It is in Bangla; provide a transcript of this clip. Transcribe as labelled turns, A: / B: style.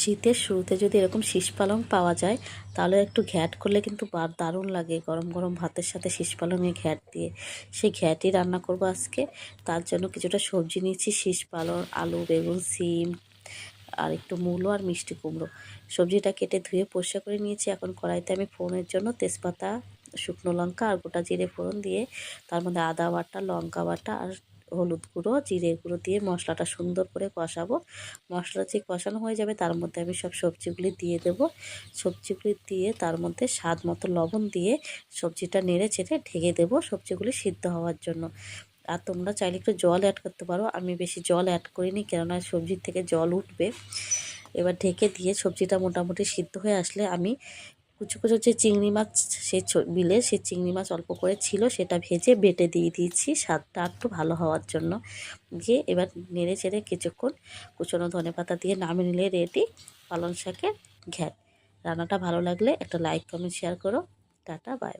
A: শীতের শুরুতে যদি এরকম শীষ পালং পাওয়া যায় তাহলে একটু ঘ্যাট করলে কিন্তু দারুণ লাগে গরম গরম ভাতের সাথে শীষ পালংয়ে ঘ্যাট দিয়ে। সেই ঘ্যাটই রান্না করব আজকে। তার জন্য কিছুটা সবজি নিয়েছি, শীষ পালং, আলু, বেগুন, সিম আর একটু মূলো আর মিষ্টি কুমড়ো। সবজিটা কেটে ধুয়ে পরিষ্কার করে নিয়েছি। এখন কড়াইতে আমি ফোড়নের জন্য তেজপাতা, শুকনো লঙ্কা আর গোটা জিরে ফোড়ন দিয়ে তার মধ্যে আদা বাটা, লঙ্কা বাটা আর হলুদ গুঁড়ো, জিরে গুঁড়ো দিয়ে মশলাটা সুন্দর করে কষাবো। মশলা যে কষানো হয়ে যাবে তার মধ্যে আমি সব সবজিগুলি দিয়ে দেব। সবজিগুলি দিয়ে তার মধ্যে স্বাদ মতো লবণ দিয়ে সবজিটা নেড়ে চেড়ে ঢেকে দেবো সবজিগুলি সিদ্ধ হওয়ার জন্য। আর তোমরা চাইলে একটু জল অ্যাড করতে পারো, আমি বেশি জল অ্যাড করিনি কেননা সবজির থেকে জল উঠবে। এবার ঢেকে দিয়ে সবজিটা মোটামুটি সিদ্ধ হয়ে আসলে আমি কুচো কুচো যে চিংড়ি মাছ সেই বিলে সেই চিংড়ি মাছ অল্প করে ছিল সেটা ভেজে বেটে দিয়ে দিয়েছি স্বাদটা একটু ভালো হওয়ার জন্য। দিয়ে এবার নেড়ে চেড়ে কিছুক্ষণ কুচনো ধনেপাতা দিয়ে নামিয়ে নিলে রেডি পালং শাকের ঘ্যাট। রান্নাটা ভালো লাগলে একটা লাইক, কমেন্ট, শেয়ার করো। Tata, by.